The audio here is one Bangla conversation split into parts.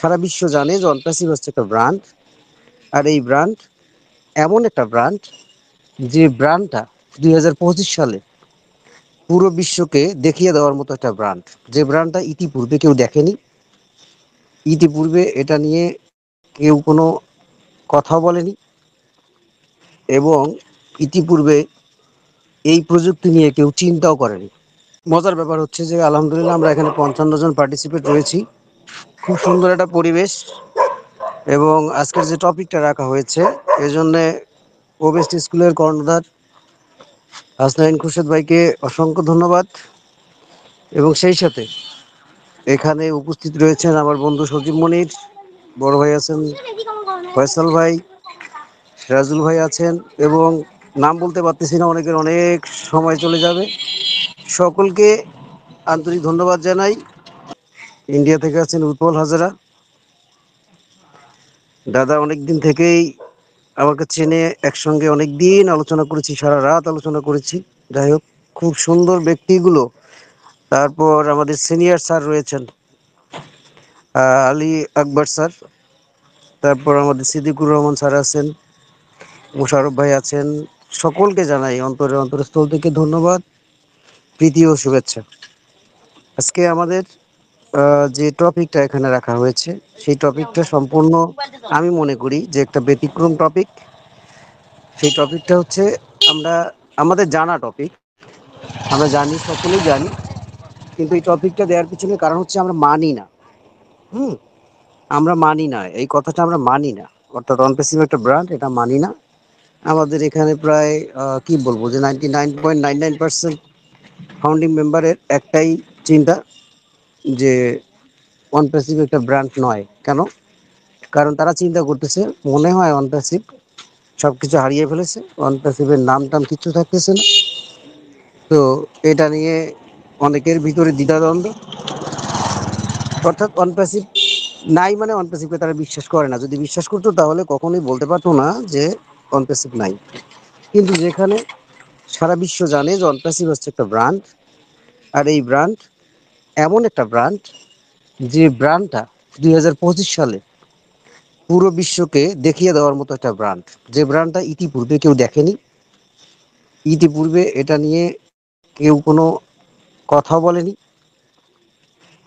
সারা বিশ্ব জানে যে অনপ্যাসিভ হচ্ছে একটা ব্র্যান্ড। আর এই ব্র্যান্ড এমন একটা ব্র্যান্ড, যে ব্র্যান্ডটা 2025 সালে পুরো বিশ্বকে দেখিয়ে দেওয়ার মতো একটা ব্র্যান্ড। যে ব্র্যান্ডটা ইতিপূর্বে কেউ দেখেনি, ইতিপূর্বে এটা নিয়ে কেউ কোনো কথা বলেনি, এবং ইতিপূর্বে এই প্রযুক্তি নিয়ে কেউ চিন্তাও করেনি। মজার ব্যাপার হচ্ছে যে আলহামদুলিল্লাহ আমরা এখানে 55 জন পার্টিসিপেট রয়েছি। খুব সুন্দর একটা পরিবেশ, এবং আজকের যে টপিকটা রাখা হয়েছে এজন্য ওবেস্ট স্কুলের কর্ণধার হাসনাইন খুরশেদ ভাইকে অসংখ্য ধন্যবাদ। এবং সেই সাথে এখানে উপস্থিত রয়েছেন আমার বন্ধু সজীব মনির, বড় ভাই আছেন ফয়সাল ভাই, সিরাজুল ভাই আছেন, এবং নাম বলতে পারতেছি না, অনেকের অনেক সময় চলে যাবে। সকলকে আন্তরিক ধন্যবাদ জানাই। ইন্ডিয়া থেকে আছেন উৎপল হাজারা দাদা, অনেকদিন থেকেই আমাকে চেনে, একসঙ্গে অনেক দিন আলোচনা করেছি, সারা রাত আলোচনা করেছি। যাই হোক, খুব সুন্দর ব্যক্তিগুলো। তারপর আমাদের সিনিয়র স্যার রয়েছেন আলী আকবর স্যার, তারপর আমাদের সিদ্দিকুর রহমান স্যার আছেন, মোশারফ ভাই আছেন। সকলকে জানাই অন্তরস্থল থেকে ধন্যবাদ, প্রীতি ও শুভেচ্ছা। আজকে আমাদের যে টপিকটা এখানে রাখা হয়েছে, সেই টপিকটা সম্পূর্ণ আমি মনে করি যে একটা ব্যতিক্রম টপিক। সেই টপিকটা হচ্ছে আমরা আমাদের জানা টপিক, আমরা জানি, সকলেই জানি, কিন্তু এই টপিকটা দেওয়ার পিছনে কারণ হচ্ছে আমরা মানি না। হুম আমরা মানি না, এই কথাটা আমরা মানি না। অর্থাৎ অনপ্যাসিভ একটা ব্র্যান্ড, এটা মানি না। আমাদের এখানে প্রায় কি বলবো, যে 99.99% ফাউন্ডিং মেম্বারের একটাই চিন্তা, যে অনপ্যাসিভ একটা ব্র্যান্ড নয়। কেন? কারণ তারা চিন্তা করতেছে, মনে হয় অনপ্যাসিভ সবকিছু হারিয়ে ফেলেছে, অনপ্যাসিভের নাম টাম কিছু থাকতেছে না। তো এটা নিয়ে অনেকের ভিতরে দ্বিধাদ্বন্দ্ব। অর্থাৎ অনপ্যাসিভ নাই মানে অনপ্যাসিভকে তারা বিশ্বাস করে না। যদি বিশ্বাস করতো তাহলে কখনোই বলতে পারতো না যে অনপ্যাসিভ নাই। কিন্তু যেখানে সারা বিশ্ব জানে যে অনপ্যাসিভ হচ্ছে একটা ব্র্যান্ড, আর এই ব্র্যান্ড এমন একটা ব্র্যান্ড, যে ব্র্যান্ডটা 2025 সালে পুরো বিশ্বকে দেখিয়ে দেওয়ার মতো একটা ব্র্যান্ড। যে ব্র্যান্ডটা ইতিপূর্বে কেউ দেখেনি, ইতিপূর্বে এটা নিয়ে কেউ কোনো কথা বলেনি,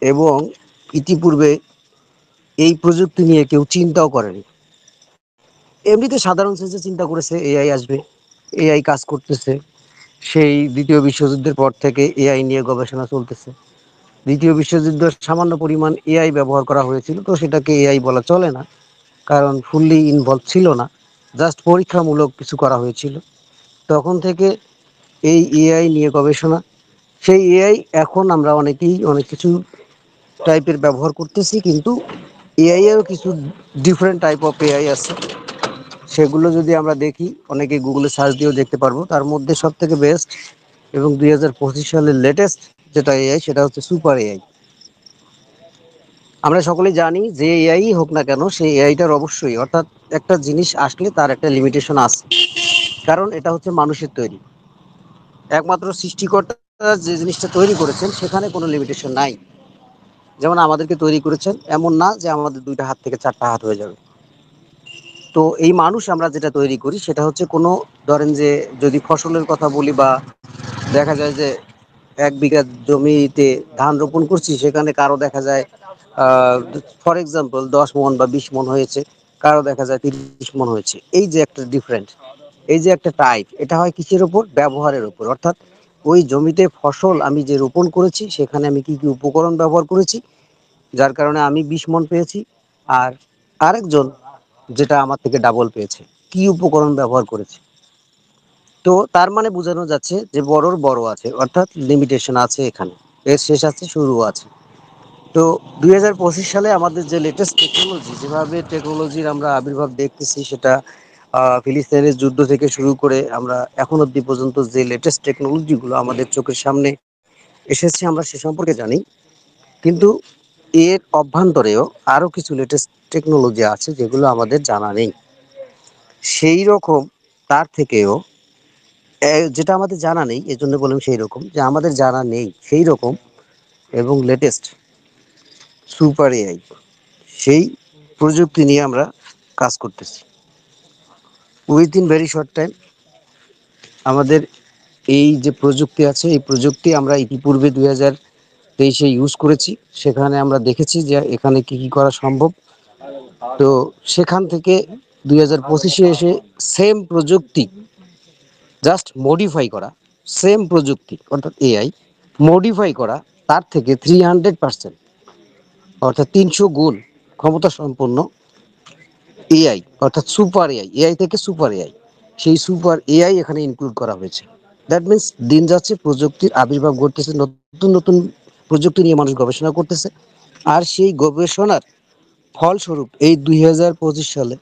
এবং ইতিপূর্বে এই প্রযুক্তি নিয়ে কেউ চিন্তাও করেনি। এমনিতে সাধারণ সেন্সে চিন্তা করেছে এআই আসবে, এআই কাজ করতেছে। সেই দ্বিতীয় বিশ্বযুদ্ধের পর থেকে এআই নিয়ে গবেষণা চলতেছে। দ্বিতীয় বিশ্বযুদ্ধের সামান্য পরিমাণ এআই ব্যবহার করা হয়েছিল, তো সেটাকে এআই বলা চলে না, কারণ ফুললি ইনভলভ ছিল না, জাস্ট পরীক্ষামূলক কিছু করা হয়েছিল। তখন থেকে এই এআই নিয়ে গবেষণা। সেই এআই এখন আমরা অনেকেই অনেক কিছু টাইপের ব্যবহার করতেছি, কিন্তু এআই এরও কিছু ডিফারেন্ট টাইপ অফ এআই আছে। সেগুলো যদি আমরা দেখি, অনেকে গুগলে সার্চ দিয়েও দেখতে পারবো। তার মধ্যে সব থেকে বেস্ট এবং 2025 সালের লেটেস্ট যেটা এআই, সেটা হচ্ছে সুপার এআই। আমরা সকলেই জানি যে এআই হোক না কেন, সেই এআইটার অবশ্যই, অর্থাৎ একটা জিনিস আসলে তার একটা লিমিটেশন আছে, কারণ এটা হচ্ছে মানুষের তৈরি। একমাত্র সৃষ্টিকর্তা যে জিনিসটা তৈরি করেছেন সেখানে কোনো লিমিটেশন নাই। যেমন আমাদেরকে তৈরি করেছেন, এমন না যে আমাদের 2টা হাত থেকে 4টা হাত হয়ে যাবে। তো এই মানুষ আমরা যেটা তৈরি করি সেটা হচ্ছে কোনো, ধরেন যে যদি ফসলের কথা বলি, বা দেখা যায় যে 1 বিঘা জমিতে ধান রোপণ করছি, সেখানে কারো দেখা যায় ফর এক্সাম্পল 10 মণ বা 20 মণ হয়েছে, কারো দেখা যায় 30 মণ হয়েছে। এই যে একটা ডিফারেন্ট, এই যে একটা টাইপ, এটা হয় কিসের উপর? ব্যবহারের উপর। অর্থাৎ ওই জমিতে ফসল আমি যে রোপণ করেছি, সেখানে আমি কি কি উপকরণ ব্যবহার করেছি, যার কারণে আমি 20 মণ পেয়েছি, আর আরেকজন যেটা আমার থেকে ডাবল পেয়েছে, কি উপকরণ ব্যবহার করেছে। তো তার মানে বোঝানো যাচ্ছে যে বড়র বড় আছে, অর্থাৎ লিমিটেশন আছে এখানে, এর শেষ আছে, শুরু আছে। তো 2025 সালে আমাদের যে লেটেস্ট টেকনোলজি, যেভাবে টেকনোলজির আমরা আবির্ভাব দেখতেছি, সেটা ফিলিস্তিনের যুদ্ধ থেকে শুরু করে আমরা এখন অবধি পর্যন্ত যে লেটেস্ট টেকনোলজিগুলো আমাদের চোখের সামনে এসেছে, আমরা সে সম্পর্কে জানি। কিন্তু এর অভ্যন্তরেও আরও কিছু লেটেস্ট টেকনোলজি আছে যেগুলো আমাদের জানা নেই। সেই রকম তার থেকেও যেটা আমাদের জানা নেই, এজন্য বললাম সেই রকম, যে আমাদের জানা নেই সেই রকম এবং লেটেস্ট সুপার এআই, সেই প্রযুক্তি নিয়ে আমরা কাজ করতেছি। উইথিন ভেরি শর্ট টাইম আমাদের এই যে প্রযুক্তি আছে, এই প্রযুক্তি আমরা ইতিপূর্বে 2023 ইউজ করেছি। সেখানে আমরা দেখেছি যে এখানে কি কি করা সম্ভব। তো সেখান থেকে 2025 এসে সেম প্রযুক্তি জাস্ট মডিফাই করা, সেম প্রযুক্তি অর্থাৎ এআই মডিফাই করা, তার থেকে 300% অর্থাৎ 300 গুণ ক্ষমতা সম্পন্ন এআই, অর্থাৎ সুপার এআই, এআই থেকে সুপার এআই, সেই সুপার এআই এখানে ইনক্লুড করা হয়েছে। দ্যাট মিনস দিন যাচ্ছে প্রযুক্তির আবির্ভাব ঘটতেছে, নতুন নতুন প্রযুক্তি নিয়ে মানুষ গবেষণা করতেছে। আর সেই গবেষণার ফলস্বরূপ এই 2025 সালে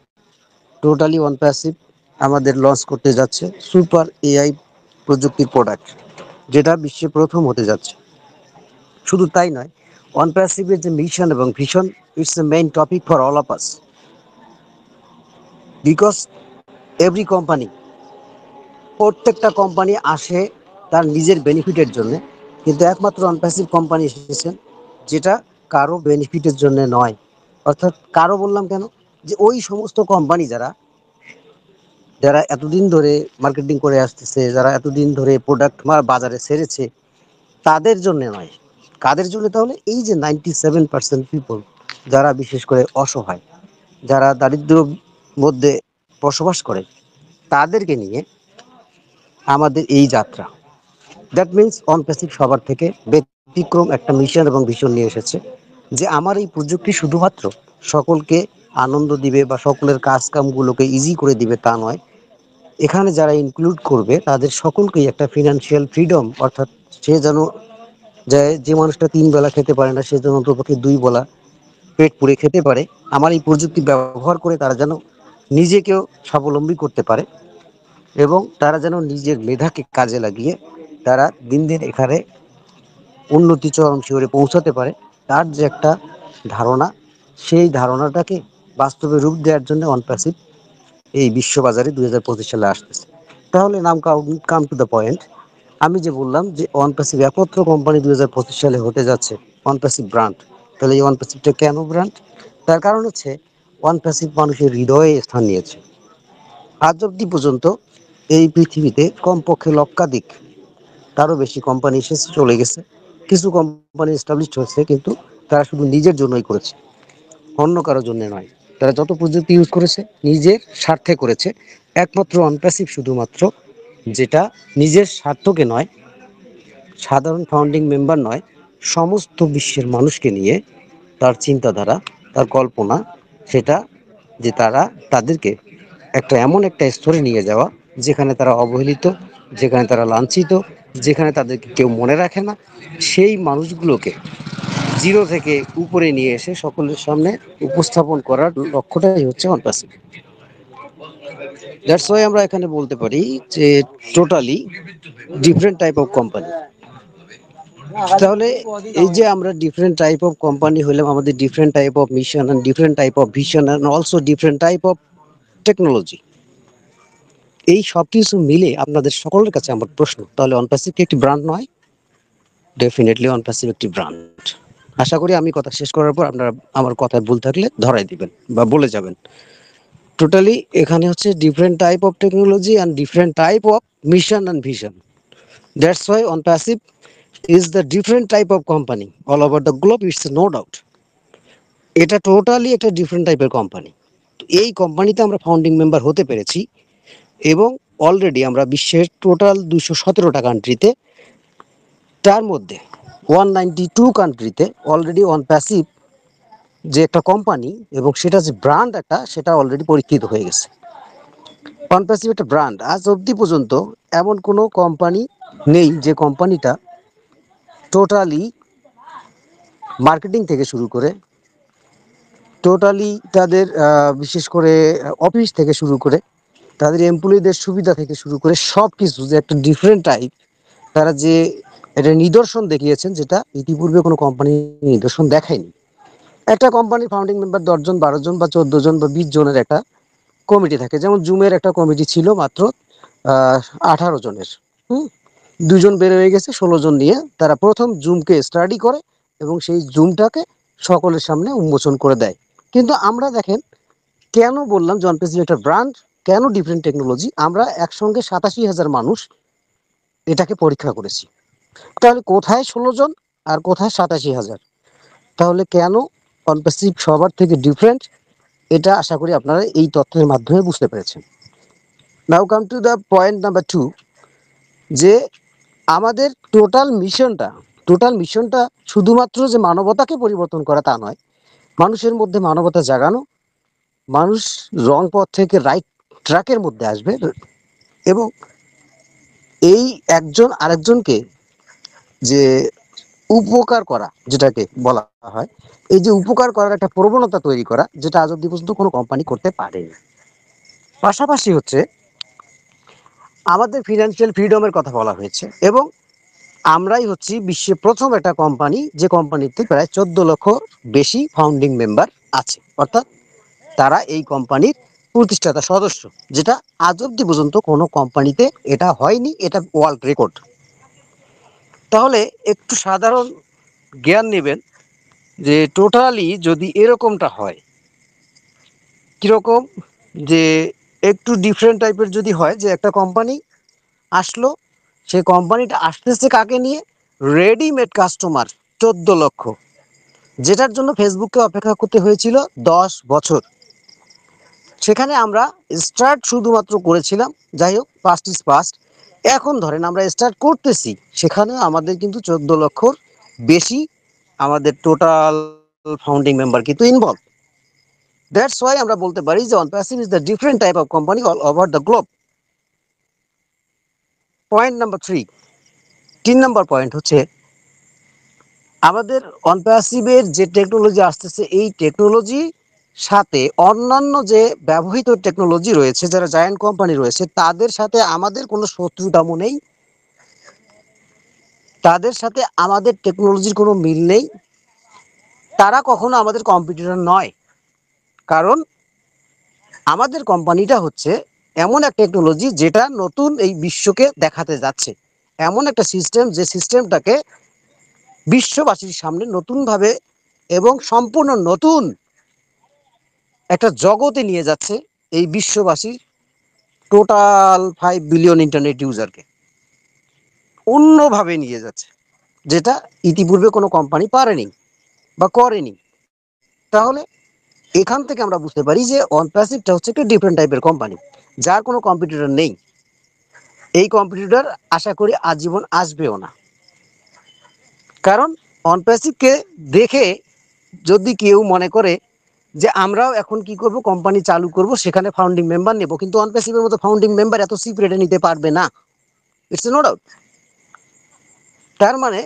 টোটালি ওয়ান প্যাসিভ আমাদের লঞ্চ করতে যাচ্ছে সুপার এআই প্রযুক্তির প্রোডাক্ট, যেটা বিশ্বে প্রথম হতে যাচ্ছে। শুধু তাই নয়, ওয়ান প্যাসিভের যে মিশন এবং vision, it's a main topic for all of us, because every company, প্রত্যেকটা কোম্পানি আসে তার নিজের বেনিফিটের জন্য, কিন্তু একমাত্র অনপ্যাসিভ কোম্পানি এসেছেন যেটা কারো বেনিফিটের জন্য নয়। অর্থাৎ কারো বললাম কেন, যে ওই সমস্ত কোম্পানি যারা যারা এতদিন ধরে মার্কেটিং করে আসতেছে, যারা এতদিন ধরে প্রোডাক্ট বাজারে ছেড়েছে, তাদের জন্য নয়। কাদের জন্য তাহলে? এই যে 97% পিপল, যারা বিশেষ করে অসহায়, যারা দারিদ্র মধ্যে বসবাস করে, তাদেরকে নিয়ে আমাদের এই যাত্রা। দ্যাট মিনস অনপ্যাসিভ সবার থেকে ব্যতিক্রম একটা মিশন এবং ভিশন নিয়ে এসেছে, যে আমার এই প্রযুক্তি শুধুমাত্র সকলকে আনন্দ দিবে বা সকলের কাজ কামগুলোকে ইজি করে দিবে তা নয়, এখানে যারা ইনক্লুড করবে তাদের সকলকেই একটা ফিনান্সিয়াল ফ্রিডম, অর্থাৎ সে যেন, যে মানুষটা 3 বেলা খেতে পারে না, সে যেন অন্ততপক্ষে 2 বেলা পেট পুড়ে খেতে পারে। আমার এই প্রযুক্তি ব্যবহার করে তারা যেন নিজেকেও স্বাবলম্বী করতে পারে, এবং তারা যেন নিজের মেধাকে কাজে লাগিয়ে তারা দিন দিন এখানে উন্নতি চরম শিখরে পৌঁছাতে পারে, তার যে একটা ধারণা, সেই ধারণাটাকে বাস্তবে রূপ দেওয়ার জন্য অনপ্যাসিভ এই বিশ্ববাজারে 2025 সালে আসতেছে। তাহলে কাম টু দ্য পয়েন্ট, আমি যে বললাম যে অনপ্যাসিভ একমাত্র কোম্পানি 2025 সালে হতে যাচ্ছে অনপ্যাসিভ ব্র্যান্ড। তাহলে এই অনপ্যাসিভটা কেন ব্র্যান্ড? তার কারণ হচ্ছে অনপ্যাসিভ মানুষের হৃদয়ে স্থান নিয়েছে। আজ অব্দি পর্যন্ত এই পৃথিবীতে কমপক্ষে লক্ষাধিক, তারও বেশি কোম্পানি এসেছে চলে গেছে। কিছু কোম্পানি এস্টাবলিশড হয়েছে, কিন্তু তারা শুধু নিজের জন্যই করেছে, অন্য কারোর জন্য নয়। তারা যত প্রযুক্তি ইউজ করেছে নিজের স্বার্থে করেছে। একমাত্র অনপ্যাসিভ শুধুমাত্র, যেটা নিজের স্বার্থকে নয়, সাধারণ ফাউন্ডিং মেম্বার নয়, সমস্ত বিশ্বের মানুষকে নিয়ে তার চিন্তাধারা, তার কল্পনা, সেটা যে তারা তাদেরকে এমন একটা স্তরে নিয়ে যাওয়া যেখানে তারা অবহেলিত, যেখানে তারা লাঞ্ছিত, যেখানে তাদেরকে কেউ মনে রাখে না, সেই মানুষগুলোকে জিরো থেকে উপরে নিয়ে এসে সকলের সামনে উপস্থাপন করার লক্ষ্যটাই হচ্ছে অনপ্যাসিভ। দ্যাটস ওয়াই আমরা এখানে বলতে পারি যে totally different type of company. তাহলে এই যে আমরা ডিফারেন্ট টাইপ অফ কোম্পানি হলাম, আমাদের different type of mission and different type of vision and also different type of technology, এই সব কিছু মিলে আপনাদের সকলের কাছে আমার প্রশ্ন, তাহলে অনপ্যাসিভ কি একটি ব্র্যান্ড নয়? ডেফিনেটলি অনপ্যাসিভ একটি ব্র্যান্ড। আশা করি আমি কথা শেষ করার পর আপনারা আমার কথায় ভুল থাকলে ধরাই দিবেন বা বলে যাবেন। টোটালি এখানে হচ্ছে different type of technology and different type of mission and vision. That's why OnPassive is the different type of company all over the globe, it's no doubt. এটা টোটালি একটা ডিফারেন্ট টাইপের কোম্পানি। এই কোম্পানিতে আমরা ফাউন্ডিং মেম্বার হতে পেরেছি, এবং অলরেডি আমরা বিশ্বের টোটাল 217টা কান্ট্রিতে, তার মধ্যে 192 কান্ট্রিতে অলরেডি অনপ্যাসিভ যে একটা কোম্পানি এবং সেটা যে ব্র্যান্ড একটা, সেটা অলরেডি পরীক্ষিত হয়ে গেছে। অনপ্যাসিভ একটা ব্র্যান্ড। আজ অবধি পর্যন্ত এমন কোনো কোম্পানি নেই যে কোম্পানিটা টোটালি মার্কেটিং থেকে শুরু করে, টোটালি তাদের বিশেষ করে অফিস থেকে শুরু করে, তাদের এমপ্লয়ীদের সুবিধা থেকে শুরু করে সব কিছু যে একটা ডিফারেন্ট টাইপ, তারা যে এটা নিদর্শন দেখিয়েছেন, যেটা ইতিপূর্বে কোনো কোম্পানি নিদর্শন দেখায়নি। একটা কোম্পানির ফাউন্ডিং মেম্বার 10 জন, 12 জন বা 14 জন বা 20 জনের একটা কমিটি থাকে। যেমন জুমের একটা কমিটি ছিল মাত্র 18 জনের। 2 জন বের হয়ে গেছে, 16 জন নিয়ে তারা প্রথম জুমকে স্টাডি করে এবং সেই জুমটাকে সকলের সামনে উন্মোচন করে দেয়। কিন্তু আমরা দেখেন, কেন বললাম যে অনপ্যাসিভ একটা ব্র্যান্ড, কেন ডিফারেন্ট টেকনোলজি, আমরা একসঙ্গে 87,000 মানুষ এটাকে পরীক্ষা করেছি। তাহলে কোথায় 16 জন আর কোথায় 87,000? তাহলে কেন অনপ্যাসিভ সবার থেকে ডিফারেন্ট, এটা আশা করি আপনারা এই তথ্যের মাধ্যমে বুঝতে পেরেছেন। Now come to the point number 2, যে আমাদের টোটাল মিশনটা শুধুমাত্র যে মানবতাকে পরিবর্তন করা তা নয়, মানুষের মধ্যে মানবতা জাগানো, মানুষ রং পথ থেকে রাইট ট্র্যাকের মধ্যে আসবে, এবং এই একজন আরেকজনকে যে উপকার করা, যেটাকে বলা হয়, এই যে উপকার করার একটা প্রবণতা তৈরি করা, যেটা আজ অব্দি পর্যন্ত কোনো কোম্পানি করতে পারেনি। পাশাপাশি হচ্ছে আমাদের ফিনান্সিয়াল ফ্রিডমের কথা বলা হয়েছে, এবং আমরাই হচ্ছি বিশ্বের প্রথম একটা কোম্পানি যে কোম্পানিতে প্রায় 14 লক্ষ বেশি ফাউন্ডিং মেম্বার আছে, অর্থাৎ তারা এই কোম্পানির প্রতিষ্ঠাতা সদস্য, যেটা আজ অব্দি পর্যন্ত কোনো কোম্পানিতে এটা হয়নি, এটা ওয়ার্ল্ড রেকর্ড। তাহলে একটু সাধারণ জ্ঞান নেবেন যে টোটালি যদি এরকমটা হয়, কিরকম, যে একটু ডিফারেন্ট টাইপের যদি হয়, যে একটা কোম্পানি আসলো, সেই কোম্পানিটা আসতেছে কাকে নিয়ে? রেডিমেড কাস্টমার 14 লক্ষ, যেটার জন্য ফেসবুককে অপেক্ষা করতে হয়েছিল 10 বছর। সেখানে আমরা স্টার্ট শুধুমাত্র করেছিলাম, যাই হোক, পাস্ট ইজ পাস্ট। এখন ধরেন আমরা স্টার্ট করতেছি, সেখানে আমাদের কিন্তু 14 লক্ষর বেশি আমাদের টোটাল ফাউন্ডিং মেম্বার কিন্তু ইনভলভ। দ্যাটস ওয়াই আমরা বলতে পারি যে OnPassive is the different type of company all over the globe. Point number 3, 3 নম্বর পয়েন্ট হচ্ছে আমাদের অনপ্যাসিভের যে টেকনোলজি আসতেছে, এই টেকনোলজি সাথে অন্যান্য যে ব্যবহৃত টেকনোলজি রয়েছে, যারা জায়ান্ট কোম্পানি রয়েছে, তাদের সাথে আমাদের কোনো শত্রুতামো নেই, তাদের সাথে আমাদের টেকনোলজির কোনো মিল নেই, তারা কখনো আমাদের কম্পিটিটর নয়। কারণ আমাদের কোম্পানিটা হচ্ছে এমন এক টেকনোলজি যেটা নতুন এই বিশ্বকে দেখাতে যাচ্ছে, এমন একটা সিস্টেম যে সিস্টেমটাকে বিশ্ববাসীর সামনে নতুনভাবে এবং সম্পূর্ণ নতুন একটা জগতে নিয়ে যাচ্ছে এই বিশ্ববাসীর টোটাল 5 বিলিয়ন ইন্টারনেট ইউজারকে, অন্যভাবে নিয়ে যাচ্ছে, যেটা ইতিপূর্বে কোনো কোম্পানি পারেনি বা করেনি। তাহলে এখান থেকে আমরা বুঝতে পারি যে অনপ্যাসিভটা হচ্ছে একটা ডিফারেন্ট টাইপের কোম্পানি, যার কোনো কম্পিটিটর নেই। এই কম্পিটিটর আশা করি আজীবন আসবেও না। কারণ অনপ্যাসিভকে দেখে যদি কেউ মনে করে যে আমরাও এখন কি করব, কোম্পানি চালু করব, সেখানে ফাউন্ডিং মেম্বার নেব, কিন্তু অনপ্যাসিভের মতো ফাউন্ডিং মেম্বার এত সিক্রেটে নিতে পারবে না, ইটস নো ডাউট। তার মানে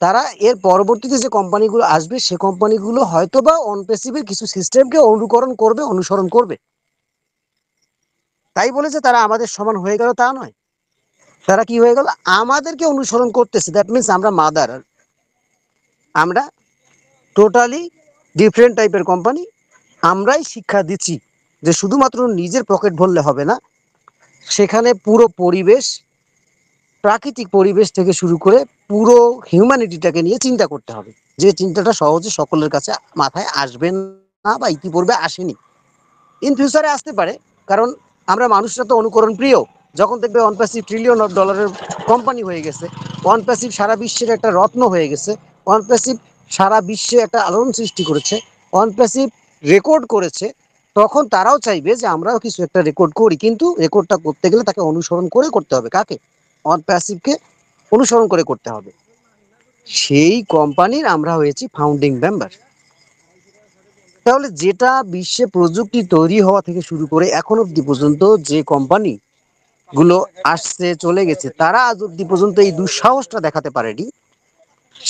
তারা এর পরবর্তীতে যে কোম্পানিগুলো আসবে, সে কোম্পানিগুলো হয়তোবা অনপ্যাসিভের কিছু সিস্টেমকে অনুসরণ করবে। তাই বলে যে তারা আমাদের সমান হয়ে গেল তা নয়, তারা কি হয়ে গেল, আমাদেরকে অনুসরণ করতেছে। দ্যাট মিনস আমরা মাদার, আমরা টোটালি ডিফারেন্ট টাইপের কোম্পানি। আমরাই শিক্ষা দিচ্ছি যে শুধুমাত্র নিজের পকেট ভরলে হবে না, সেখানে পুরো পরিবেশ, প্রাকৃতিক পরিবেশ থেকে শুরু করে পুরো হিউম্যানিটিটাকে নিয়ে চিন্তা করতে হবে, যে চিন্তাটা সহজে সকলের কাছে মাথায় আসবে না বা ইতিপূর্বে আসেনি, ইন ফিউচারে আসতে পারে। কারণ আমরা মানুষরা তো অনুকরণ প্রিয়। যখন দেখবে অনপ্যাসিভ $1 ট্রিলিয়ন কোম্পানি হয়ে গেছে, অনপ্যাসিভ সারা বিশ্বের একটা রত্ন হয়ে গেছে, অনপ্যাসিভ সারা বিশ্বে একটা আলোড়ন সৃষ্টি করেছে, অনপ্যাসিভ রেকর্ড করেছে, তখন তারাও চাইবে যে আমরাও কিছু একটা রেকর্ড করি। কিন্তু রেকর্ডটা করতে গেলে তাকে অনুসরণ করে করতে হবে। কাকে? অনপ্যাসিভকে অনুসরণ করে করতে হবে। সেই কোম্পানির আমরা হয়েছি ফাউন্ডিং মেম্বার। তাহলে যেটা বিশ্বে প্রযুক্তি তৈরি হওয়া থেকে শুরু করে এখন অব্দি পর্যন্ত যে কোম্পানি গুলো আসছে চলে গেছে, তারা আজ অব্দি পর্যন্ত এই দুঃসাহসটা দেখাতে পারেনি।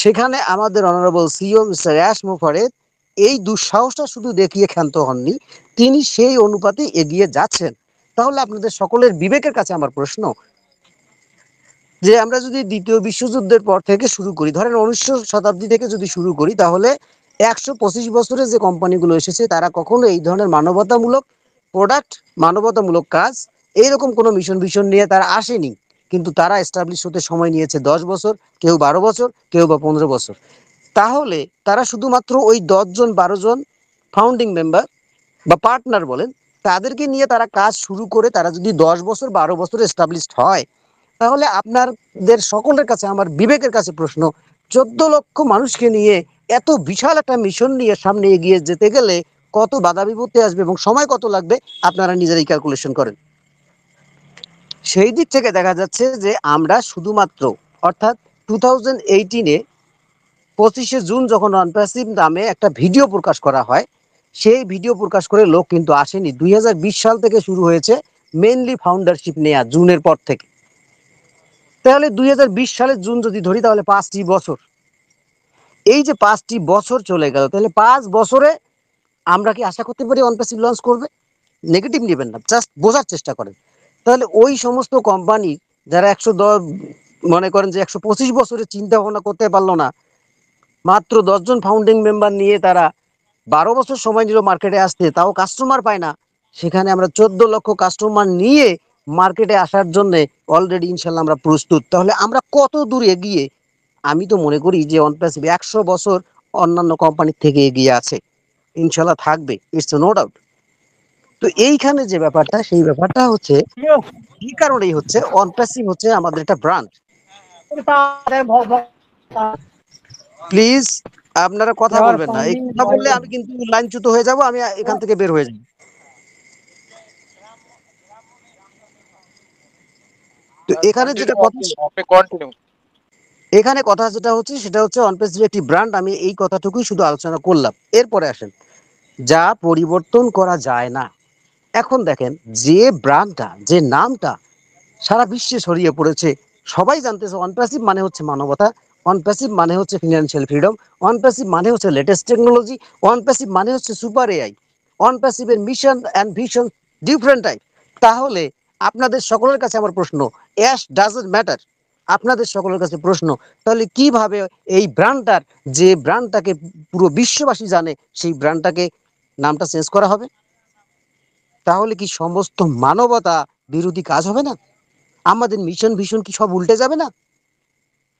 সেখানে আমাদের অনারেবল সিইও মিস্টার অ্যাশ মুফারেদ এই দুঃসাহসটা শুধু দেখিয়ে ক্ষান্ত হননি, তিনি সেই অনুপাতে এগিয়ে যাচ্ছেন। তাহলে আপনাদের সকলের বিবেকের কাছে আমার প্রশ্ন, যে আমরা যদি দ্বিতীয় বিশ্বযুদ্ধের পর থেকে শুরু করি, ধরেন 19 শতাব্দী থেকে যদি শুরু করি, তাহলে 125 বছরে যে কোম্পানিগুলো এসেছে, তারা কখনো এই ধরনের মানবতামূলক প্রোডাক্ট, মানবতামূলক কাজ, এইরকম কোনো মিশন নিয়ে তারা আসেনি। কিন্তু তারা এস্টাবলিশ হতে সময় নিয়েছে 10 বছর, কেউ 12 বছর, কেউ বা 15 বছর। তাহলে তারা শুধুমাত্র ওই 10 জন 12 জন ফাউন্ডিং মেম্বার বা পার্টনার বলেন, তাদেরকে নিয়ে তারা কাজ শুরু করে তারা যদি 10 বছর 12 বছর এস্টাবলিশড হয়, তাহলে আপনাদের সকলের কাছে আমার বিবেকের কাছে প্রশ্ন, 14 লক্ষ মানুষকে নিয়ে এত বিশাল একটা মিশন নিয়ে সামনে এগিয়ে যেতে গেলে কত বাধা বিপত্তি আসবে এবং সময় কত লাগবে আপনারা নিজেরাই ক্যালকুলেশন করেন। সেই দিক থেকে দেখা যাচ্ছে যে আমরা শুধুমাত্র, অর্থাৎ 2018-এ 25শে জুন যখন অনপ্যাসিভ নামে একটা ভিডিও প্রকাশ করা হয়, সেই ভিডিও প্রকাশ করে লোক কিন্তু আসেনি। 2020 সাল থেকে শুরু হয়েছে মেইনলি ফাউন্ডারশিপ নেয়া, জুনের পর থেকে। তাহলে 2020 সালের জুন যদি ধরি, তাহলে 5টি বছর। এই যে 5টি বছর চলে গেল, তাহলে 5 বছরে আমরা কি আশা করতে পারি অনপ্যাসিভ লঞ্চ করবে? নেগেটিভ নেবেন না, জাস্ট বোঝার চেষ্টা করেন। তাহলে ওই সমস্ত কোম্পানি যারা 110, মনে করেন যে 125 বছরের চিন্তা ভাবনা করতে পারলো না, মাত্র 10 জন ফাউন্ডিং মেম্বার নিয়ে তারা 12 বছর সময় নিল মার্কেটে আসতে, তাও কাস্টমার পায় না। সেখানে আমরা 14 লক্ষ কাস্টমার নিয়ে মার্কেটে আসার জন্য অলরেডি ইনশাল্লাহ আমরা প্রস্তুত। তাহলে আমরা কত দূর এগিয়ে? আমি তো মনে করি যে অনপ্যাসিভ 100 বছর অন্যান্য কোম্পানির থেকে এগিয়ে আছে, ইনশাল্লাহ থাকবে, ইটস নো ডাউট। তো এইখানে যে ব্যাপারটা, সেই ব্যাপারটা হচ্ছে কি কারণেই হচ্ছে, অনপ্যাসিভ হচ্ছে আমাদের একটা ব্র্যান্ড। প্লিজ আপনারা কথা বলবেন না, এই কথা বললে আমি কিন্তু লাইনচ্যুত হয়ে যাব, আমি এখান থেকে বের হয়ে যাব। তো এখানে যেটা কথা, এখানে কথা যেটা হচ্ছে সেটা হচ্ছে অনপ্যাসিভ একটি ব্র্যান্ড। আমি এই কথাটুকুই শুধু আলোচনা করলাম। এরপরে আসেন, যা পরিবর্তন করা যায় না। এখন দেখেন, যে ব্র্যান্ডটা, যে নামটা সারা বিশ্বে ছড়িয়ে পড়েছে, সবাই জানতেছে অনপ্যাসিভ মানে হচ্ছে মানবতা, অনপ্যাসিভ মানে হচ্ছে ফিনান্সিয়াল ফ্রিডম, অনপ্যাসিভ মানে হচ্ছে লেটেস্ট টেকনোলজি, অনপ্যাসিভ মানে হচ্ছে সুপার এআই, অনপ্যাসিভের mission and vision different type. তাহলে আপনাদের সকলের কাছে আমার প্রশ্ন, অ্যাশ ডাজন্ট ম্যাটার। আপনাদের সকলের কাছে প্রশ্ন, তাহলে কিভাবে এই ব্র্যান্ডটার, যে ব্র্যান্ডটাকে পুরো বিশ্ববাসী জানে, সেই ব্র্যান্ডটাকে নামটা চেঞ্জ করা হবে? তাহলে কি সমস্ত মানবতা বিরোধী কাজ হবে না? আমাদের মিশন ভিশন কি সব উল্টে যাবে না?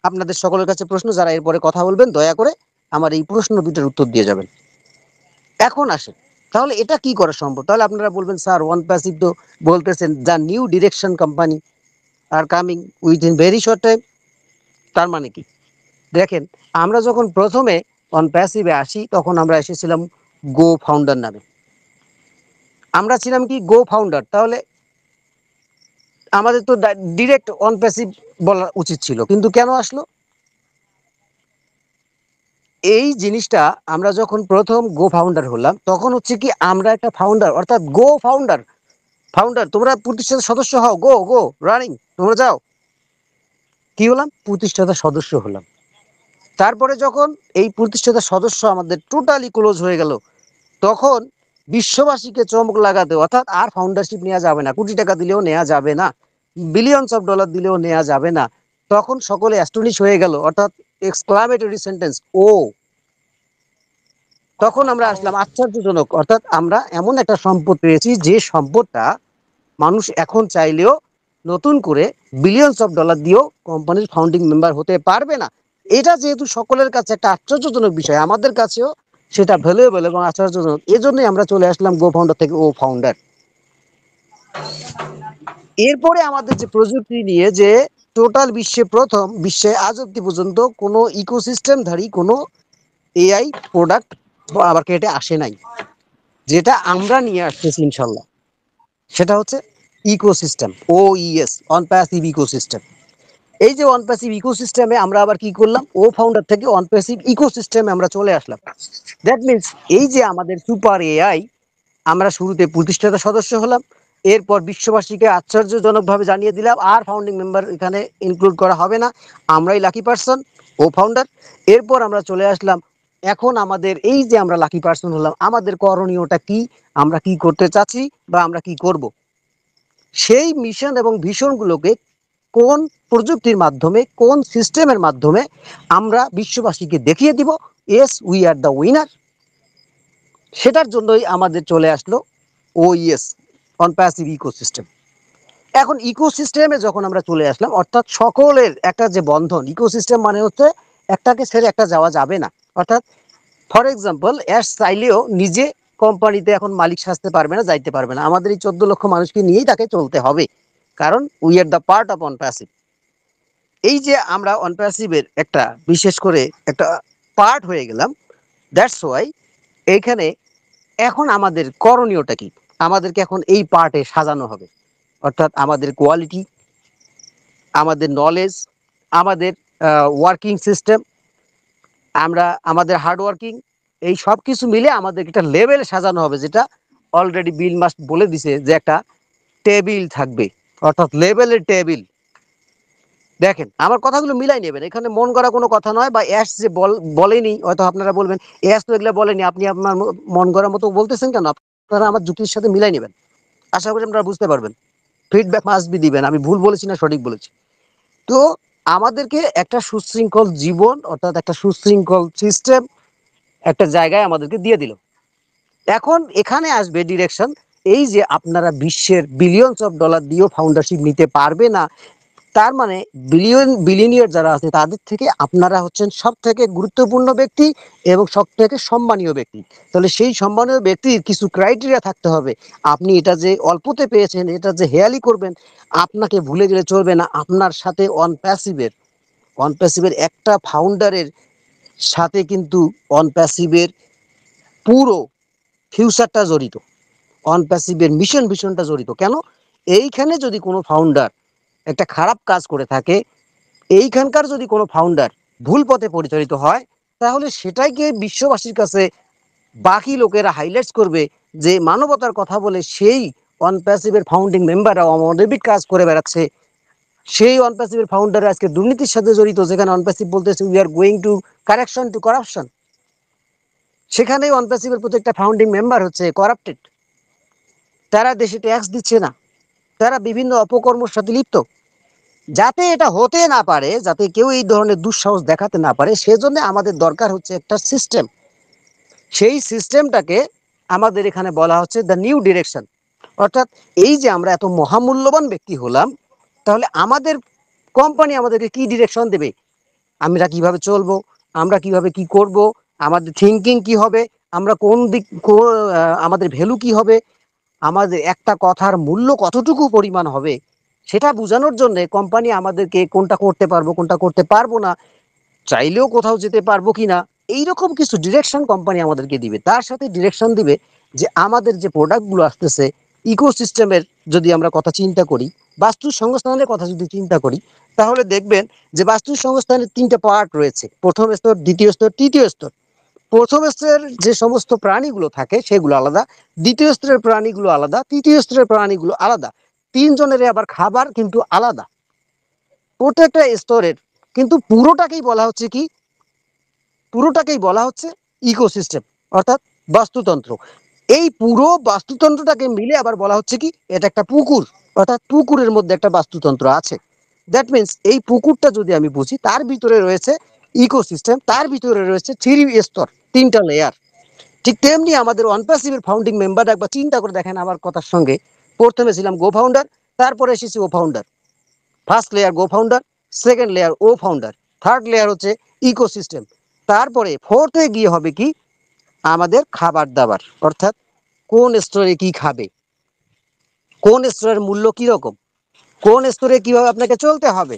আপনাদের সকলের কাছে প্রশ্ন, যারা এরপরে কথা বলবেন দয়া করে আমার এই প্রশ্ন দুটোর উত্তর দিয়ে যাবেন। এখন আসেন, তাহলে এটা কি করা সম্ভব? তাহলে আপনারা বলবেন, স্যার অনপ্যাসিভ তো বলতেছেন the new direction company are coming with in very short time. তার মানে কি? দেখেন, আমরা যখন প্রথমে অনপ্যাসিভে আসি, তখন আমরা এসেছিলাম গো ফাউন্ডার নামে। আমরা ছিলাম কি গো ফাউন্ডার, তাহলে আমাদের তো ডিরেক্ট অনপ্যাসিভ বলা উচিত ছিল, কিন্তু কেন আসলো এই জিনিসটা? আমরা যখন প্রথম গো ফাউন্ডার হলাম, তখন হচ্ছে কি আমরা একটা ফাউন্ডার, অর্থাৎ গো ফাউন্ডার, ফাউন্ডার তোমরা প্রতিষ্ঠাতা সদস্য হও, গো গো রানিং, তোমরা যাও। কি হলাম? প্রতিষ্ঠাতা সদস্য হলাম। তারপরে যখন এই প্রতিষ্ঠাতা সদস্য আমাদের টোটালি ক্লোজ হয়ে গেল, তখন বিশ্ববাসীকে চমক লাগাতে, অর্থাৎ আর ফাউন্ডারশিপ নেওয়া যাবে না, কোটি টাকা দিলেও নেওয়া যাবে না, বিলিয়নস অফ ডলার দিলেও নেওয়া যাবে না, তখন সকলে অ্যাস্টনিশ হয়ে গেল, অর্থাৎ এক্সক্লামেটরি সেন্টেন্স ও। তখন আমরা আসলাম আশ্চর্যজনক, অর্থাৎ আমরা এমন একটা সম্পদ পেয়েছি, যে সম্পদটা মানুষ এখন চাইলেও নতুন করে বিলিয়নস অফ ডলার দিয়েও কোম্পানির ফাউন্ডিং মেম্বার হতে পারবে না। এটা যেহেতু সকলের কাছে একটা আশ্চর্যজনক বিষয়, আমাদের কাছেও সেটা ভ্যালুয়েবল এবং আশ্চর্যজনক। এজন্যই আমরা চলে আসলাম গো ফাউন্ডার থেকে ও ফাউন্ডার। এরপরে আমাদের যে প্রযুক্তি নিয়ে, যে টোটাল বিশ্বে প্রথম, বিশ্বে আজ অব্দি পর্যন্ত কোনো ইকোসিস্টেমধারী কোনো এআই প্রোডাক্ট মার্কেটে আসে নাই, যেটা আমরা নিয়ে আসতেছি ইনশাল্লাহ, সেটা হচ্ছে ইকোসিস্টেম, OES, অনপ্যাসিভ ইকোসিস্টেম। এই যে অনপ্যাসিভ ইকোসিস্টেমে আমরা আবার কি করলাম, ও ফাউন্ডার থেকে অনপ্যাসিভ ইকোসিস্টেমে আমরা চলে আসলাম। দ্যাট মিনস, এই যে আমাদের সুপার এআই, আমরা শুরুতে প্রতিষ্ঠাতা সদস্য হলাম, এরপর বিশ্ববাসীকে আশ্চর্যজনকভাবে জানিয়ে দিলাম আর ফাউন্ডিং মেম্বার এখানে ইনক্লুড করা হবে না, আমরাই লাকি পার্সন, ও ফাউন্ডার। এরপর আমরা চলে আসলাম, এখন আমাদের এই যে আমরা লাকি পার্সন হলাম, আমাদের করণীয়টা কি, আমরা কি করতে চাচ্ছি বা আমরা কি করব, সেই মিশন এবং ভিশনগুলোকে কোন প্রযুক্তির মাধ্যমে, কোন সিস্টেমের মাধ্যমে আমরা বিশ্ববাসীকে দেখিয়ে দিব, yes we are the winner. সেটার জন্যই আমাদের চলে আসলো OES, অনপ্যাসিভ ইকোসিস্টেম। এখন ইকোসিস্টেমে যখন আমরা চলে আসলাম, অর্থাৎ সকলের একটা যে বন্ধন, ইকোসিস্টেম মানে হচ্ছে একটাকে ছেড়ে একটা যাওয়া যাবে না। অর্থাৎ ফর এক্সাম্পল, অ্যাশ চাইলেও নিজে কোম্পানিতে এখন মালিক সাজতে পারবে না, যাইতে পারবে না। আমাদের এই 14 লক্ষ মানুষকে নিয়েই তাকে চলতে হবে, কারণ we are the part of on passive. এই যে আমরা অন প্যাসিভের একটা বিশেষ করে একটা পার্ট হয়ে গেলাম, দ্যাটস ওয়াই এইখানে এখন আমাদের করণীয়টা কি? আমাদেরকে এখন এই পার্টে সাজানো হবে, অর্থাৎ আমাদের কোয়ালিটি, আমাদের নলেজ, আমাদের ওয়ার্কিং সিস্টেম, আমরা আমাদের হার্ড ওয়ার্কিং, এই সব কিছু মিলে আমাদের একটা লেভেল সাজানো হবে, যেটা অলরেডি বিল মাস্ট বলে দিছে যে একটা টেবিল থাকবে, অর্থাৎ লেভেলের টেবিল। দেখেন আমার কথাগুলো মিলাই নেবেন, এখানে মন করা কোনো কথা নয়, বা অ্যাশ যে বলেনি, হয়তো আপনারা বলবেন অ্যাশ তো এগুলো বলেনি, আপনি আপনার মন করার মতো বলতেছেন কেন? আপনারা আমার যুক্তির সাথে মিলাই নেবেন, আশা করি আপনারা বুঝতে পারবেন। ফিডব্যাক মাস্ট বি দিবেন, আমি ভুল বলেছি না সঠিক বলেছি। তো আমাদেরকে একটা সুশৃঙ্খল জীবন, অর্থাৎ একটা সুশৃঙ্খল সিস্টেম একটা জায়গায় আমাদেরকে দিয়ে দিল। এখন এখানে আসবে ডিরেকশন। এই যে আপনারা বিশ্বের বিলিয়নস অফ ডলার দিয়েও ফাউন্ডারশিপ নিতে পারবে না, তার মানে বিলিয়নিয়ার যারা আছে তাদের থেকে আপনারা হচ্ছেন সব থেকে গুরুত্বপূর্ণ ব্যক্তি এবং সব থেকে সম্মানীয় ব্যক্তি। তাহলে সেই সম্মানীয় ব্যক্তির কিছু ক্রাইটেরিয়া থাকতে হবে। আপনি এটা যে অল্পতে পেয়েছেন, এটা যে হেয়ালি করবেন, আপনাকে ভুলে গেলে চলবে না। আপনার সাথে অন প্যাসিভের একটা ফাউন্ডারের সাথে কিন্তু অন প্যাসিভের পুরো ফিউচারটা জড়িত, অন প্যাসিভের মিশনটা জড়িত। কেন? এইখানে যদি কোনো ফাউন্ডার একটা খারাপ কাজ করে থাকে, এইখানকার যদি কোনো ফাউন্ডার ভুল পথে পরিচালিত হয়, তাহলে সেটাইকে বিশ্ববাসীর কাছে বাকি লোকেরা হাইলাইটস করবে যে মানবতার কথা বলে সেই অনপ্যাসিভের ফাউন্ডিং মেম্বাররা অমানবিক কাজ করে বেড়াচ্ছে। সেই অনপ্যাসিভের ফাউন্ডার আজকে দুর্নীতির সাথে জড়িত, যেখানে অনপ্যাসিভ বলতেছে we are going to correction to corruption, সেখানে অনপ্যাসিভের প্রত্যেকটা ফাউন্ডিং মেম্বার হচ্ছে করাপ্টেড। তারা দেশে ট্যাক্স দিচ্ছে না, তারা বিভিন্ন অপকর্মের সাথে লিপ্ত। যাতে এটা হতে না পারে, যাতে কেউ এই ধরনের দুঃসাহস দেখাতে না পারে, সেজন্য আমাদের দরকার হচ্ছে একটা সিস্টেম। সেই সিস্টেমটাকে আমাদের এখানে বলা হচ্ছে দ্য নিউ ডিরেকশন। অর্থাৎ এই যে আমরা এত মহামূল্যবান ব্যক্তি হলাম, তাহলে আমাদের কোম্পানি আমাদেরকে কি ডিরেকশন দেবে, আমরা কিভাবে চলবো, আমরা কিভাবে কি করব, আমাদের থিঙ্কিং কি হবে, আমরা কোন দিক আমাদের ভ্যালু কি হবে, আমাদের একটা কথার মূল্য কতটুকু পরিমাণ হবে, সেটা বোঝানোর জন্য কোম্পানি আমাদেরকে কোনটা করতে পারবো কোনটা করতে পারবো না, চাইলেও কোথাও যেতে পারবো কিনা, এইরকম কিছু ডিরেকশন কোম্পানি আমাদেরকে দিবে। তার সাথে ডিরেকশন দিবে যে আমাদের যে প্রোডাক্টগুলো আসতেছে, ইকোসিস্টেমের যদি আমরা কথা চিন্তা করি, বাস্তু সংস্থানের কথা যদি চিন্তা করি, তাহলে দেখবেন যে বাস্তু সংস্থানের 3টা পার্ট রয়েছে: প্রথম স্তর, দ্বিতীয় স্তর, তৃতীয় স্তর। প্রথম স্তরের যে সমস্ত প্রাণীগুলো থাকে সেগুলো আলাদা, দ্বিতীয় স্তরের প্রাণীগুলো আলাদা, তৃতীয় স্তরের প্রাণীগুলো আলাদা। তিনজনের আবার খাবার কিন্তু আলাদা প্রত্যেকটা স্তরের। কিন্তু পুরোটাকেই বলা হচ্ছে ইকোসিস্টেম, অর্থাৎ বাস্তুতন্ত্র। এই পুরো বাস্তুতন্ত্রটাকে মিলে আবার বলা হচ্ছে কি, এটা একটা পুকুর, অর্থাৎ পুকুরের মধ্যে একটা বাস্তুতন্ত্র আছে। দ্যাট মিনস এই পুকুরটা যদি আমি বুঝি, তার ভিতরে রয়েছে ইকোসিস্টেম, তার ভিতরে রয়েছে 3 স্তর, 3টা লেয়ার। ঠিক তেমনি আমাদের অনপ্যাসিভের ফাউন্ডিং মেম্বার একবার চিন্তা করে দেখেন আমার কথার সঙ্গে। প্রথমে ছিলাম গো ফাউন্ডার, তারপরে এসেছি ও ফাউন্ডার। ফার্স্ট লেয়ার গো ফাউন্ডার, সেকেন্ড লেয়ার ও ফাউন্ডার, থার্ড লেয়ার হচ্ছে ইকোসিস্টেম। তারপরে ফোর্থে গিয়ে হবে কি, আমাদের খাবার দাবার, অর্থাৎ কোন স্তরে কি খাবে, কোন স্তরের মূল্য কি রকম, কোন স্তরে কিভাবে আপনাকে চলতে হবে।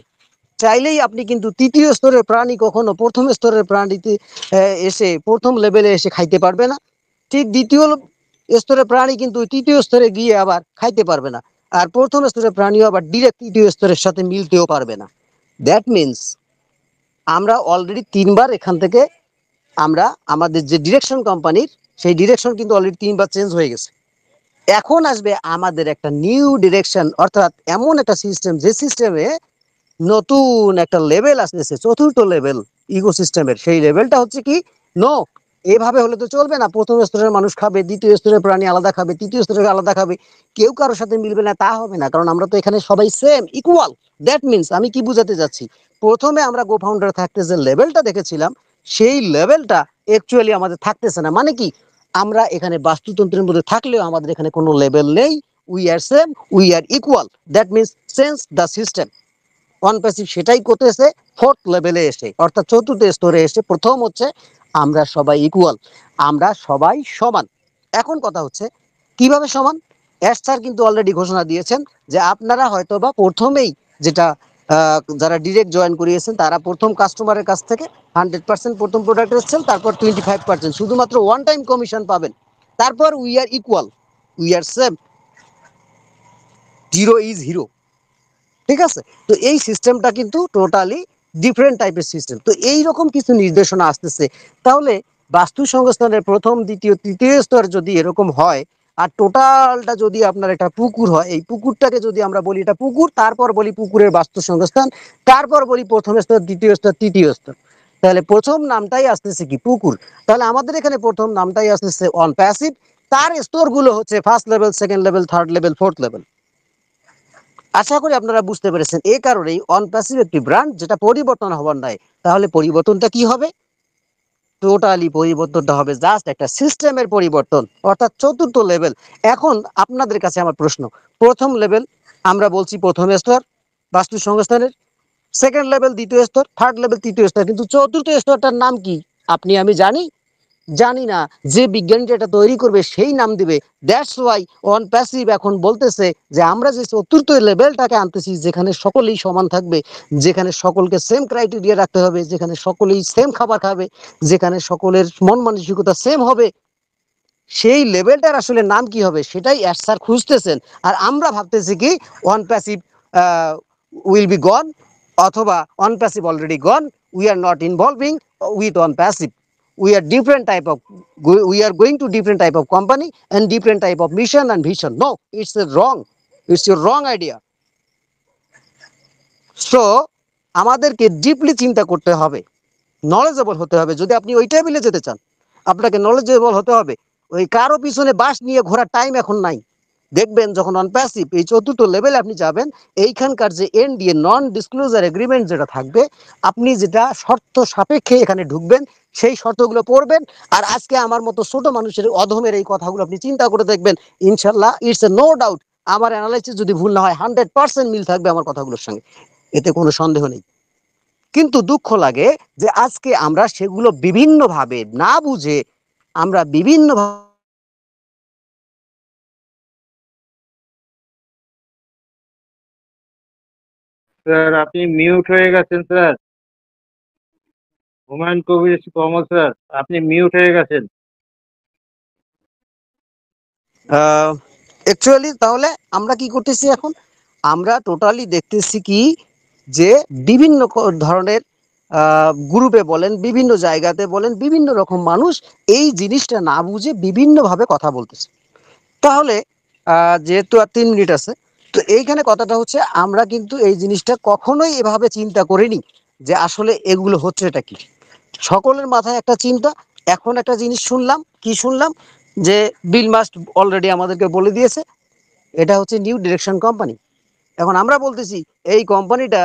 চাইলেই আপনি কিন্তু তৃতীয় স্তরের প্রাণী কখনো প্রথম স্তরের প্রাণীতে এসে প্রথম লেভেলে এসে খাইতে পারবে না। ঠিক দ্বিতীয় স্তরের প্রাণী কিন্তু তৃতীয় স্তরে গিয়ে আবার খাইতে পারবে না। আর প্রথম স্তরের প্রাণীও আবার ডিরেক্ট তৃতীয় স্তরের সাথে মিলতেও পারবে না। দ্যাট মিনস আমরা অলরেডি 3বার এখান থেকে আমরা আমাদের যে ডিরেকশন কোম্পানির, সেই ডিরেকশন কিন্তু অলরেডি 3বার চেঞ্জ হয়ে গেছে। এখন আসবে আমাদের একটা নিউ ডিরেকশন, অর্থাৎ এমন একটা সিস্টেম যে সিস্টেমে নতুন একটা লেভেল আসতেছে, চতুর্থ লেভেল ইকোসিস্টেমের। সেই লেভেলটা হচ্ছে কি, নো, এভাবে হলে তো চলবে না। প্রথম স্তরের মানুষ খাবে, দ্বিতীয় স্তরের প্রাণী আলাদা খাবে, তৃতীয় স্তরের আলাদা খাবে, কেউ কারোর সাথে মিলবে না, তা হবে না, কারণ আমরা তো এখানে সবাই সেম, ইকুয়াল। দ্যাট মিনস আমি কি বুঝাতে যাচ্ছি, প্রথমে আমরা গো ফাউন্ডার থাকতে যে লেভেলটা দেখেছিলাম, সেই লেভেলটা অ্যাকচুয়ালি আমাদের থাকতেছে না। মানে কি, আমরা এখানে বাস্তুতন্ত্রের মধ্যে থাকলেও আমাদের এখানে কোনো লেভেল নেই, we are same, we are equal. That means change the system. OnPassive সেটাই করতেছে ফোর্থ লেভেলে এসে, অর্থাৎ চতুর্থ স্তরে এসে। প্রথম হচ্ছে আমরা সবাই ইকুয়াল, আমরা সবাই সমান। এখন কথা হচ্ছে কিভাবে সমান। এস স্যার কিন্তু অলরেডি ঘোষণা দিয়েছেন যে আপনারা হয়তোবা প্রথমেই যেটা যারা ডিরেক্ট জয়েন করিয়েছেন তারা প্রথম কাস্টমারের কাছ থেকে 100% প্রথম প্রোডাক্টের সেল, তারপর 25% শুধুমাত্র ওয়ান টাইম কমিশন পাবেন। তারপর we are equal, we are same, zero is hero. ঠিক আছে, তো এই সিস্টেমটা কিন্তু টোটালি ডিফারেন্ট টাইপের সিস্টেম। তো এই রকম কিছু নির্দেশনা আসতেছে। তাহলে বাস্তু সংস্থানের প্রথম দ্বিতীয় তৃতীয় স্তর যদি এরকম হয়, আর টোটালটা যদি আপনার একটা পুকুর হয়, এই পুকুরটাকে যদি আমরা বলি এটা পুকুর, তারপর বলি পুকুরের বাস্তু সংস্থান, তারপর বলি প্রথম স্তর দ্বিতীয় স্তর তৃতীয় স্তর, তাহলে প্রথম নামটাই আসতেছে কি পুকুর। তাহলে আমাদের এখানে প্রথম নামটাই আসতেছে অন প্যাসিভ। তার স্তরগুলো হচ্ছে first level, second level, third level, fourth level. আশা করি আপনারা বুঝতে পেরেছেন। এই কারণেই অন প্যাসিভ একটি ব্র্যান্ড যেটা পরিবর্তন হবার নাই। তাহলে পরিবর্তনটা কি হবে? টোটালি পরিবর্তনটা হবে জাস্ট একটা সিস্টেমের পরিবর্তন, অর্থাৎ চতুর্থ লেভেল। এখন আপনাদের কাছে আমার প্রশ্ন, প্রথম লেভেল আমরা বলছি প্রথম স্তর বাস্তু সংস্থানের, সেকেন্ড লেভেল দ্বিতীয় স্তর, থার্ড লেভেল তৃতীয় স্তর, কিন্তু চতুর্থ স্তরটার নাম কি আপনি আমি জানি? জানি না। যে বিজ্ঞানীটা এটা তৈরি করবে সেই নাম দিবে। দ্যাটস ওয়াই অন প্যাসিভ এখন বলতেছে যে আমরা যে চতুর্থ লেভেলটাকে আনতেছি, যেখানে সকলেই সমান থাকবে, যেখানে সকলকে সেম ক্রাইটেরিয়া রাখতে হবে, যেখানে সকলেই সেম খাবার খাবে, যেখানে সকলের মন মানসিকতা সেম হবে, সেই লেভেলটার আসলে নাম কি হবে সেটাই স্যার খুঁজতেছেন। আর আমরা ভাবতেছি কি অন প্যাসিভ উইল বি গন, অথবা on passive already gone, we are not involving with on passive, we are different type of, we are going to different type of company and different type of mission and vision. No, it's a wrong, it's your wrong idea. So আমাদেরকে ডিপলি চিন্তা করতে হবে, নলেজেবল হতে হবে। যদি আপনি ওই টেবিলে যেতে চান, আপনাকে নলেজেবল হতে হবে। ওই কারো পিছনে বাস নিয়ে ঘোরার টাইম এখন নাই। দেখবেন যখন অন প্যাসিভ এই চতুর্থ লেভেলে আপনি যাবেন, এইখানকার যে এনডিএ নন ডিসক্লোজার এগ্রিমেন্ট যেটা থাকবে, আপনি যেটা শর্ত সাপেক্ষে এখানে ঢুকবেন সেই শর্তগুলো পড়বেন। আর আজকে আমার মতো ছোট মানুষের অধমের এই কথাগুলো আপনি চিন্তা করে দেখবেন, ইনশাল্লাহ ইটস এ নো ডাউট, আমার অ্যানালাইসিস যদি ভুল না হয় 100% মিল থাকবে আমার কথাগুলোর সঙ্গে, এতে কোনো সন্দেহ নেই। কিন্তু দুঃখ লাগে যে আজকে আমরা সেগুলো বিভিন্নভাবে না বুঝে আমরা বিভিন্ন স্যার আপনি মিউট হয়ে গেছেন স্যার। হুমায়ুন কবির কমল স্যার, আপনি মিউট হয়ে গেছেন। অ্যাকচুয়ালি তাহলে আমরা কি করতেছি এখন? আমরা টোটালি দেখতেছি কি যে বিভিন্ন ধরনের গ্রুপে বলেন, বিভিন্ন জায়গাতে বলেন, বিভিন্ন রকম মানুষ এই জিনিসটা না বুঝে বিভিন্নভাবে কথা বলতেছে। তাহলে যেহেতু আর 3 মিনিট আছে, তো এইখানে কথাটা হচ্ছে আমরা কিন্তু এই জিনিসটা কখনোই এভাবে চিন্তা করিনি যে আসলে এগুলো হচ্ছে এটা কি। সকলের মাথায় একটা চিন্তা। এখন একটা জিনিস শুনলাম, কি শুনলাম, যে বিল মাস্ট অলরেডি আমাদেরকে বলে দিয়েছে এটা হচ্ছে নিউ ডিরেকশন কোম্পানি। এখন আমরা বলতেছি এই কোম্পানিটা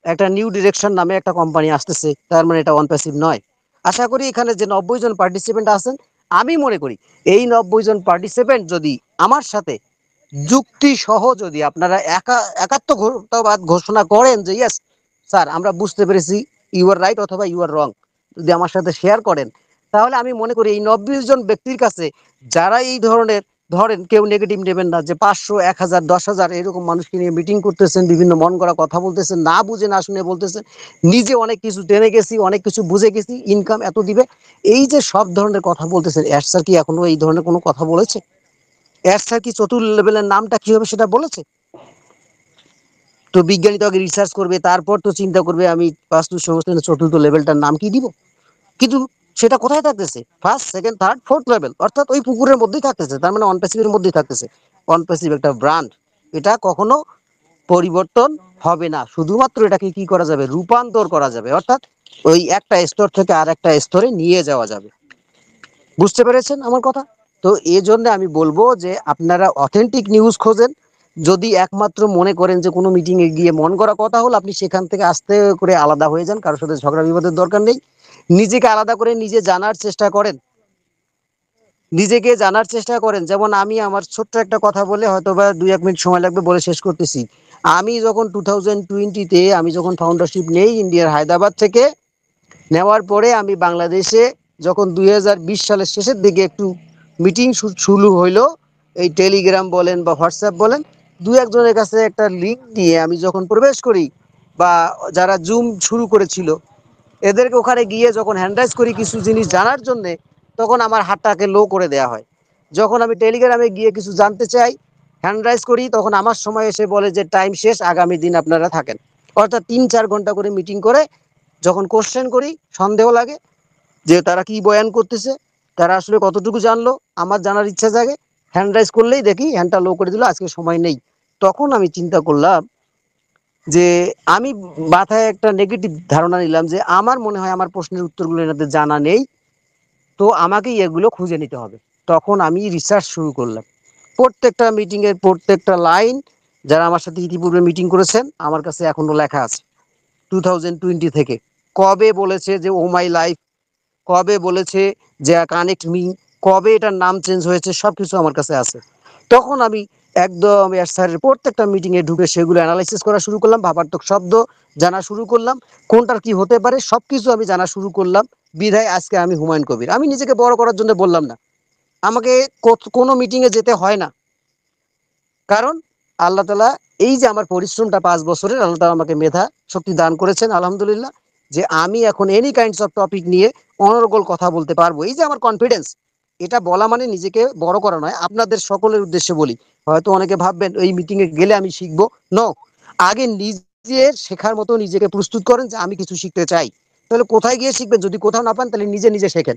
একটা নিউ ডিরেকশন নামে একটা কোম্পানি আসতেছে, তার মানে এটা ওয়ান প্যাসিভ নয়। আশা করি এখানে যে 90 জন পার্টিসিপেন্ট আছেন, আমি মনে করি এই 90 জন পার্টিসিপেন্ট যদি আমার সাথে যুক্তি সহ যদি আপনারা একাত্মবাদ ঘোষণা করেন যে ইয়েস স্যার আমরা বুঝতে পেরেছি, ইউ আর রাইট অথবা ইউ আর রং, যদি আমার সাথে শেয়ার করেন, তাহলে আমি মনে করি এই 90 জন ব্যক্তির কাছে যারা এই ধরনের, ধরেন কেউ নেগেটিভ নেবেন না যে 500, 1000, 10,000 এরকম মানুষকে নিয়ে মিটিং করতেছেন, বিভিন্ন মন করা কথা বলতেছেন, না বুঝে না শুনে বলতেছেন, নিজে অনেক কিছু টেনে গেছি, অনেক কিছু বুঝে গেছি, ইনকাম এত দিবে, এই যে সব ধরনের কথা বলতেছেন, এর স্যার কি এখনো এই ধরনের কোনো কথা বলেছে? এর স্যার কি চতুর্থ লেভেলের নামটা কি হবে সেটা বলেছে? তো বিজ্ঞানী তো আগে রিসার্চ করবে, তারপর তো চিন্তা করবে আমি বাস্তু সংস্থানের চতুর্থ লেভেলটার নাম কি দিব। কিন্তু সেটা কোথায় থাকতেছে? First, second, third, fourth level, অর্থাৎ ওই পুকুরের মধ্যেই থাকতেছে, তার মানে অনপ্যাসিভের মধ্যেই থাকতেছে। অনপ্যাসিভ একটা ব্র্যান্ড, এটা কখনো পরিবর্তন হবে না। শুধুমাত্র এটাকে কি করা যাবে? রূপান্তর করা যাবে, অর্থাৎ ওই একটা স্তর থেকে আর একটা স্তরে নিয়ে যাওয়া যাবে। বুঝতে পেরেছেন আমার কথা? তো এই জন্য আমি বলবো যে আপনারা অথেন্টিক নিউজ খোঁজেন। যদি একমাত্র মনে করেন যে কোনো মিটিং এ গিয়ে মন করা কথা হলো, আপনি সেখান থেকে আস্তে করে আলাদা হয়ে যান, কারোর সাথে ঝগড়া বিবাদের দরকার নেই। নিজেকে আলাদা করে নিজে জানার চেষ্টা করেন, নিজেকে জানার চেষ্টা করেন। যেমন আমি আমার ছোট্ট একটা কথা বলে হয়তো বা 2-1 মিনিট সময় লাগবে, বলে শেষ করতেছি। আমি যখন 2020-তে আমি যখন ফাউন্ডারশিপ নেই ইন্ডিয়ার হায়দ্রাবাদ থেকে, নেওয়ার পরে আমি বাংলাদেশে যখন 2020 সালের শেষের দিকে একটু মিটিং শুরু হইলো, এই টেলিগ্রাম বলেন বা হোয়াটসঅ্যাপ বলেন, দু একজনের কাছে একটা লিঙ্ক দিয়ে আমি যখন প্রবেশ করি, বা যারা জুম শুরু করেছিল এদেরকে ওখানে গিয়ে যখন হ্যান্ডরাইজ করি কিছু জিনিস জানার জন্যে, তখন আমার হাতটাকে লো করে দেওয়া হয়। যখন আমি টেলিগ্রামে গিয়ে কিছু জানতে চাই, হ্যান্ডরাইজ করি, তখন আমার সময় এসে বলে যে টাইম শেষ, আগামী দিন আপনারা থাকেন। অর্থাৎ 3-4 ঘন্টা করে মিটিং করে যখন কোশ্চেন করি, সন্দেহ লাগে যে তারা কি বয়ান করতেছে, তারা আসলে কতটুকু জানলো, আমার জানার ইচ্ছা জাগে। হ্যান্ডরাইজ করলেই দেখি হ্যান্ডটা লো করে দিল, আজকে সময় নেই। তখন আমি চিন্তা করলাম যে আমি মাথায় একটা নেগেটিভ ধারণা নিলাম যে আমার মনে হয় আমার প্রশ্নের উত্তরগুলো এনাদের জানা নেই, তো আমাকেই এগুলো খুঁজে নিতে হবে। তখন আমি রিসার্চ শুরু করলাম, প্রত্যেকটা মিটিং এর প্রত্যেকটা লাইন, যারা আমার সাথে ইতিপূর্বে মিটিং করেছেন আমার কাছে এখনো লেখা আছে 2020 থেকে। কবে বলেছে যে ও মাই লাইফ, কবে বলেছে যে কানেক্ট মি, কবে এটার নাম চেঞ্জ হয়েছে, সবকিছু আমার কাছে আছে। তখন আমি একদম এর স্যারের প্রত্যেকটা মিটিং এ ঢুকে সেগুলো অ্যানালাইসিস করা শুরু করলাম, ভাবার্থক শব্দ জানা শুরু করলাম, কোনটার কি হতে পারে সবকিছু আমি জানা শুরু করলাম। বিধায় আজকে আমি হুমায়ুন কবির। আমি নিজেকে বড় করার জন্য বললাম না, আমাকে কোনো মিটিং এ যেতে হয় না, কারণ আল্লাহ তালা এই যে আমার পরিশ্রমটা 5 বছরের, আল্লাহ তালা আমাকে মেধা শক্তি দান করেছেন আলহামদুলিল্লাহ, যে আমি এখন এনি কাইন্ডস অফ টপিক নিয়ে অনর্গল কথা বলতে পারবো। এই যে আমার কনফিডেন্স, এটা বলা মানে নিজেকে বড় করা নয়। আপনাদের সকলের উদ্দেশ্যে বলি, হয়তো অনেকে ভাববেন এই মিটিং এ গেলে আমি শিখবো। নো, আগে নিজের শেখার মতো নিজেকে প্রস্তুত করেন যে আমি কিছু শিখতে চাই। তাহলে কোথায় গিয়ে শিখবেন? যদি কোথাও না পান তাহলে নিজে নিজে শেখেন।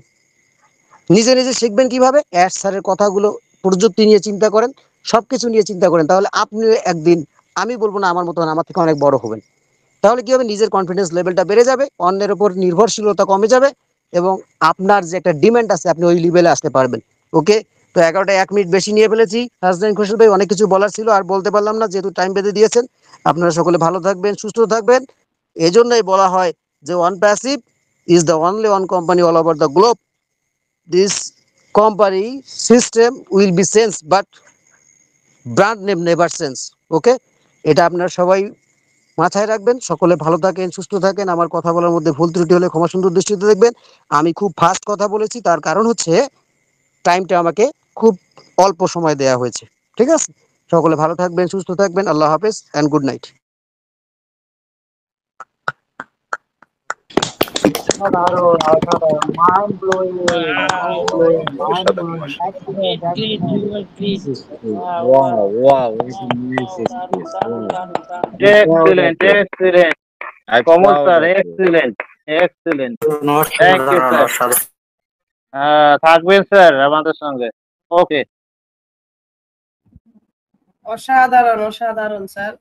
নিজে নিজে শিখবেন কিভাবে? অ্যাড স্যারের কথাগুলো, প্রযুক্তি নিয়ে চিন্তা করেন, সবকিছু নিয়ে চিন্তা করেন, তাহলে আপনি একদিন, আমি বলবো না আমার মতো না, আমার থেকে অনেক বড় হবেন। তাহলে কি হবে? নিজের কনফিডেন্স লেভেলটা বেড়ে যাবে, অন্যের উপর নির্ভরশীলতা কমে যাবে, এবং আপনার যে একটা ডিমান্ড আছে আপনি ওই লেভেলে আসতে পারবেন। ওকে, তো 11টা 1 মিনিট বেশি নিয়ে ফেলেছি। হাসনাইন খোরশেদ ভাই, অনেক কিছু বলার ছিল, আর বলতে পারলাম না যেহেতু টাইম বেঁধে দিয়েছেন। আপনারা সকলে ভালো থাকবেন, সুস্থ থাকবেন। এজন্যই বলা হয় যে OnPassive is the only one company all over the globe. This company system will be change but brand name never change. Okay, এটা আপনারা সবাই মাথায় রাখবেন। সকলে ভালো থাকেন, সুস্থ থাকেন। আমার কথা বলার মধ্যে ভুল ত্রুটি হলে ক্ষমা সুন্দর দৃষ্টিতে দেখবেন। আমি খুব ফাস্ট কথা বলেছি, তার কারণ হচ্ছে টাইমটা আমাকে খুব অল্প সময় দেওয়া হয়েছে। ঠিক আছে, সকলে ভালো থাকবেন, সুস্থ থাকবেন। আল্লাহ হাফেজ অ্যান্ড গুড নাইট। অসাধারণ, অসাধারণ, mind blowing, mind Wow, blowing, mind wow. Blowing, excellent, Great, excellent. you are great. Wow, Wow, wow, wow, it's wow, nice wow. Darun, experience. darun, Wow. darun, darun. I'm proud of excellent, you. Excellent. I'm Kamal proud sir, of you. Excellent, excellent. Thank you অসাধারণ, স্যার। অসাধারণ। থাকবেন স্যার আমাদের সঙ্গে। ওকে। অসাধারণ, অসাধারণ স্যার।